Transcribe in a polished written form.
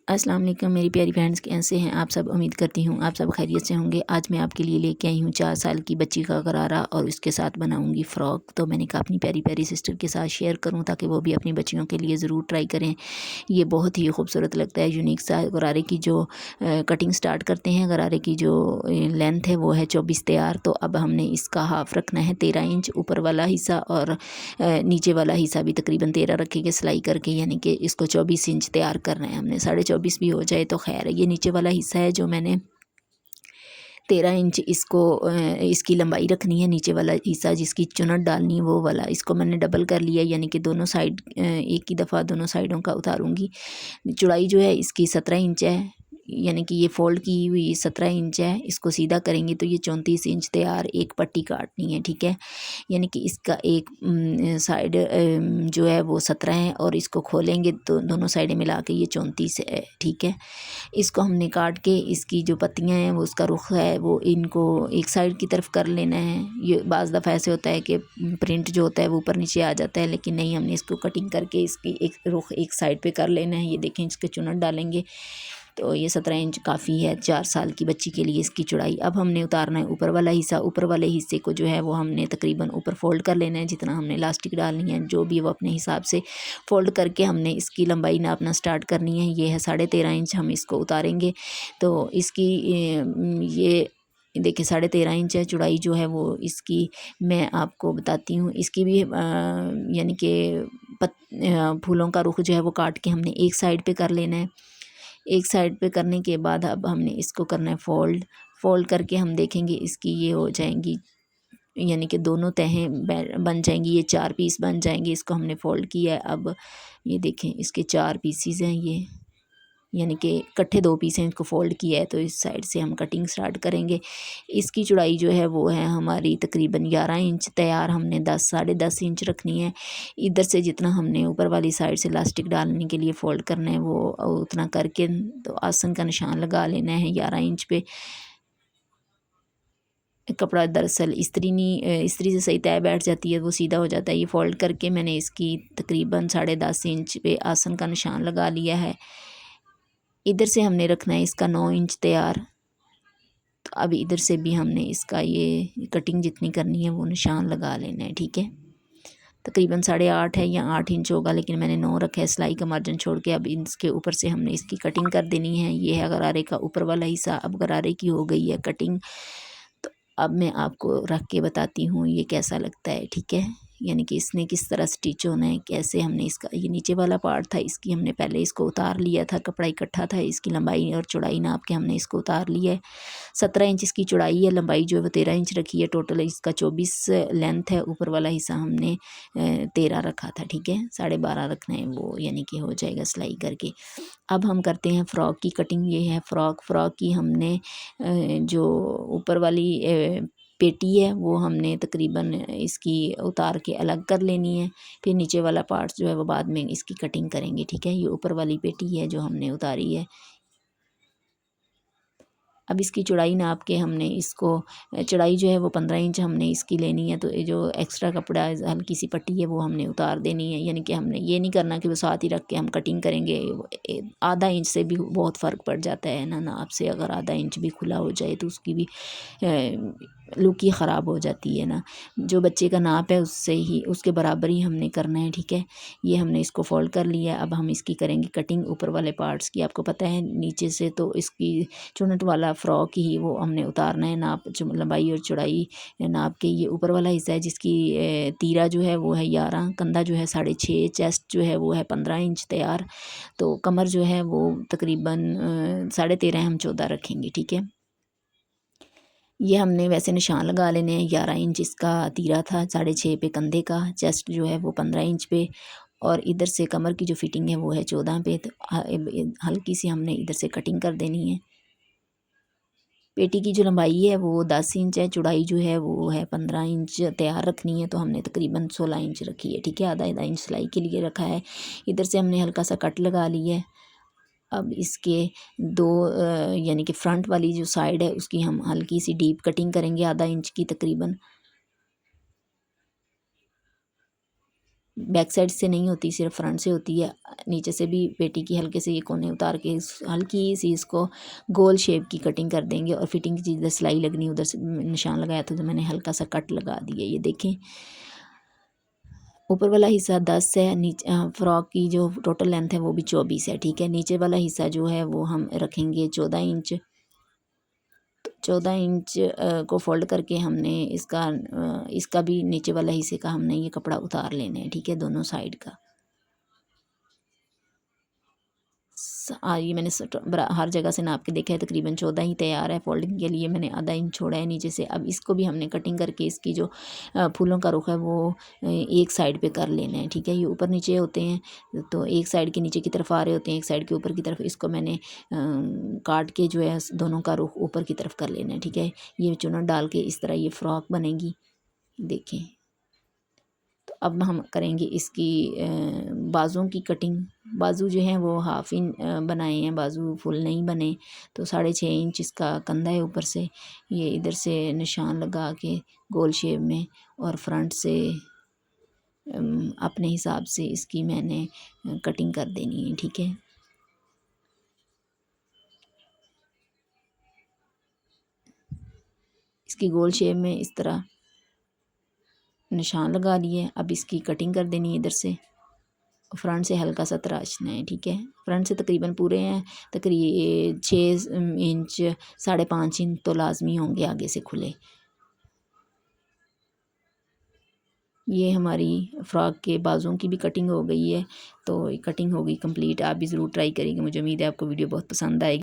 अस्सलाम वालेकुम मेरी प्यारी फ्रेंड्स, कैसे हैं आप सब। उम्मीद करती हूँ आप सब खैरियत से होंगे। आज मैं आपके लिए लेके आई हूँ 4 साल की बच्ची का गरारा और उसके साथ बनाऊँगी फ़्रॉक। तो मैंने कहा अपनी प्यारी प्यारी सिस्टर के साथ शेयर करूँ ताकि वो भी अपनी बच्चियों के लिए ज़रूर ट्राई करें। ये बहुत ही खूबसूरत लगता है, यूनिक सा। गरारे की जो कटिंग स्टार्ट करते हैं, गरारे की जो लेंथ है वो है 24 तैयार। तो अब हमने इसका हाफ़ रखना है 13 इंच ऊपर वाला हिस्सा, और नीचे वाला हिस्सा भी तकरीबन 13 रखेंगे सिलाई करके, यानी कि इसको 24 इंच तैयार करना है हमने। 24.5 भी हो जाए तो खैर है। ये नीचे वाला हिस्सा है जो मैंने 13 इंच इसको इसकी लंबाई रखनी है। नीचे वाला हिस्सा जिसकी चुनट डालनी है वो वाला, इसको मैंने डबल कर लिया, यानी कि दोनों साइड एक ही दफ़ा दोनों साइडों का उतारूँगी। चौड़ाई जो है इसकी 17 इंच है, यानी कि ये फ़ोल्ड की हुई 17 इंच है। इसको सीधा करेंगे तो ये 34 इंच तैयार। एक पट्टी काटनी है, ठीक है। यानी कि इसका एक साइड जो है वो 17 है, और इसको खोलेंगे तो दोनों साइडें मिला के ये 34 है, ठीक है। इसको हमने काट के इसकी जो पत्तियां हैं वो उसका रुख है वो इनको एक साइड की तरफ कर लेना है। ये बाज़ दफ़ा ऐसे होता है कि प्रिंट जो होता है वो ऊपर नीचे आ जाता है, लेकिन नहीं, हमने इसको कटिंग करके इसकी एक रुख एक साइड पे कर लेना है। ये देखें, इसके चुनट डालेंगे तो ये 17 इंच काफ़ी है 4 साल की बच्ची के लिए इसकी चौड़ाई। अब हमने उतारना है ऊपर वाला हिस्सा। ऊपर वाले हिस्से को जो है वो हमने तकरीबन ऊपर फ़ोल्ड कर लेना है, जितना हमने इलास्टिक डालनी है जो भी वो अपने हिसाब से फ़ोल्ड करके हमने इसकी लंबाई नापना स्टार्ट करनी है। ये है 13.5 इंच, हम इसको उतारेंगे। तो इसकी ये देखिए 13.5 इंच है चौड़ाई जो है वो इसकी। मैं आपको बताती हूँ इसकी भी यानी कि फूलों का रुख जो है वो काट के हमने एक साइड पे कर लेना है। एक साइड पे करने के बाद अब हमने इसको करना है फ़ोल्ड। फ़ोल्ड करके हम देखेंगे इसकी ये हो जाएंगी, यानी कि दोनों तहें बन जाएंगी, ये 4 पीस बन जाएंगे। इसको हमने फ़ोल्ड किया है। अब ये देखें इसके 4 पीसीज हैं ये, यानी कि इकट्ठे 2 पीस हैं, इसको फ़ोल्ड किया है। तो इस साइड से हम कटिंग स्टार्ट करेंगे। इसकी चौड़ाई जो है वो है हमारी तकरीबन 11 इंच तैयार। हमने 10 साढ़े 10 इंच रखनी है। इधर से जितना हमने ऊपर वाली साइड से इलास्टिक डालने के लिए फ़ोल्ड करना है वो उतना करके तो आसन का निशान लगा लेना है 11 इंच पे। कपड़ा दरअसल इस्त्री से सही तय बैठ जाती है, वो सीधा हो जाता है। ये फ़ोल्ड करके मैंने इसकी तकरीबन 10.5 इंच पे आसन का निशान लगा लिया है। इधर से हमने रखना है इसका 9 इंच तैयार। तो अब इधर से भी हमने इसका ये कटिंग जितनी करनी है वो निशान लगा लेना है, ठीक है। तकरीबन 8.5 है या 8 इंच होगा, लेकिन मैंने 9 रखा है सिलाई का मार्जिन छोड़ के। अब इसके ऊपर से हमने इसकी कटिंग कर देनी है। ये है गरारे का ऊपर वाला हिस्सा। अब गरारे की हो गई है कटिंग। तो अब मैं आपको रख के बताती हूँ ये कैसा लगता है, ठीक है। यानी कि इसने किस तरह स्टिच होना है, कैसे हमने इसका ये नीचे वाला पार्ट था इसकी हमने पहले इसको उतार लिया था, कपड़ा इकट्ठा था। इसकी लंबाई और चौड़ाई नाप के हमने इसको उतार लिया है। 17 इंच इसकी चौड़ाई है, लंबाई जो है वो 13 इंच रखी है। टोटल इसका 24 लेंथ है। ऊपर वाला हिस्सा हमने 13 रखा था, ठीक है। 12.5 रखना है वो, यानी कि हो जाएगा सिलाई करके। अब हम करते हैं फ़्रॉक की कटिंग। ये है फ़्रॉक की हमने जो ऊपर वाली पेटी है वो हमने तकरीबन इसकी उतार के अलग कर लेनी है। फिर नीचे वाला पार्ट जो है वो बाद में इसकी कटिंग करेंगे, ठीक है। ये ऊपर वाली पेटी है जो हमने उतारी है। अब इसकी चौड़ाई नाप के हमने इसको चौड़ाई जो है वो 15 इंच हमने इसकी लेनी है। तो ये जो एक्स्ट्रा कपड़ा है हल्की सी पट्टी है वो हमने उतार देनी है। यानी कि हमने ये नहीं करना कि वो साथ ही रख के हम कटिंग करेंगे। आधा इंच से भी बहुत फ़र्क पड़ जाता है ना नाप से। अगर आधा इंच भी खुला हो जाए तो उसकी भी लुक ही ख़राब हो जाती है ना। जो बच्चे का नाप है उससे ही उसके बराबर ही हमने करना है, ठीक है। ये हमने इसको फ़ोल्ड कर लिया। अब हम इसकी करेंगे कटिंग ऊपर वाले पार्ट्स की। आपको पता है नीचे से तो इसकी चुनट वाला फ़्रॉक ही वो हमने उतारना है। नाप लंबाई और चौड़ाई नाप के। ये ऊपर वाला हिस्सा है जिसकी तीरा जो है वो है 11, कंधा जो है 6.5, चेस्ट जो है वो है 15 इंच तैयार। तो कमर जो है वो तकरीबन 13.5 हम 14 रखेंगे, ठीक है। ये हमने वैसे निशान लगा लेने हैं। 11 इंच इसका तीरा था, 6.5 पे कंधे का, चेस्ट जो है वो 15 इंच पे, और इधर से कमर की जो फिटिंग है वो है 14 पे। तो हल्की सी हमने इधर से कटिंग कर देनी है। पेटी की जो लंबाई है वो 10 इंच है, चौड़ाई जो है वो है 15 इंच तैयार रखनी है। तो हमने तकरीबन 16 इंच रखी है, ठीक है। आधा इंच सिलाई के लिए रखा है। इधर से हमने हल्का सा कट लगा लिया है। अब इसके दो यानी कि फ्रंट वाली जो साइड है उसकी हम हल्की सी डीप कटिंग करेंगे, आधा इंच की तकरीबन। बैक साइड से नहीं होती, सिर्फ फ्रंट से होती है। नीचे से भी पेटी की हल्के से ये कोने उतार के हल्की सी इसको गोल शेप की कटिंग कर देंगे। और फिटिंग की चीज़ सिलाई लगनी, उधर से निशान लगाया था तो मैंने हल्का सा कट लगा दिया। ये देखें, ऊपर वाला हिस्सा 10 है, नीचे फ़्रॉक की जो टोटल लेंथ है वो भी 24 है, ठीक है। नीचे वाला हिस्सा जो है वो हम रखेंगे 14 इंच। 14 इंच को फोल्ड करके हमने इसका भी नीचे वाला हिस्से का हमने ये कपड़ा उतार लेना है, ठीक है, दोनों साइड का। ये मैंने हर जगह से नाप के देखा है, तकरीबन 14 ही तैयार है। फोल्डिंग के लिए मैंने आधा इंच छोड़ा है नीचे से। अब इसको भी हमने कटिंग करके इसकी जो फूलों का रुख है वो एक साइड पे कर लेना है, ठीक है। ये ऊपर नीचे होते हैं तो एक साइड के नीचे की तरफ आ रहे होते हैं, एक साइड के ऊपर की तरफ। इसको मैंने काट के जो है दोनों का रुख ऊपर की तरफ कर लेना है, ठीक है। ये चुनट डाल के इस तरह ये फ़्रॉक बनेगी, देखें। तो अब हम करेंगे इसकी बाजुओं की कटिंग। बाजू जो है वो हाफ इंच बनाए हैं, बाजू फुल नहीं बने। तो 6.5 इंच इसका कंधा है ऊपर से। ये इधर से निशान लगा के गोल शेप में, और फ्रंट से अपने हिसाब से इसकी मैंने कटिंग कर देनी है, ठीक है। इसकी गोल शेप में इस तरह निशान लगा लिए। अब इसकी कटिंग कर देनी है इधर से, फ्रंट से हल्का सा तराशना है, ठीक है। फ्रंट से तकरीबन पूरे हैं, तकरीबन 6 इंच 5.5 इंच तो लाजमी होंगे आगे से खुले। ये हमारी फ़्रॉक के बाजुओं की भी कटिंग हो गई है। तो कटिंग हो गई कंप्लीट। आप भी ज़रूर ट्राई करेंगे, मुझे उम्मीद है आपको वीडियो बहुत पसंद आएगी।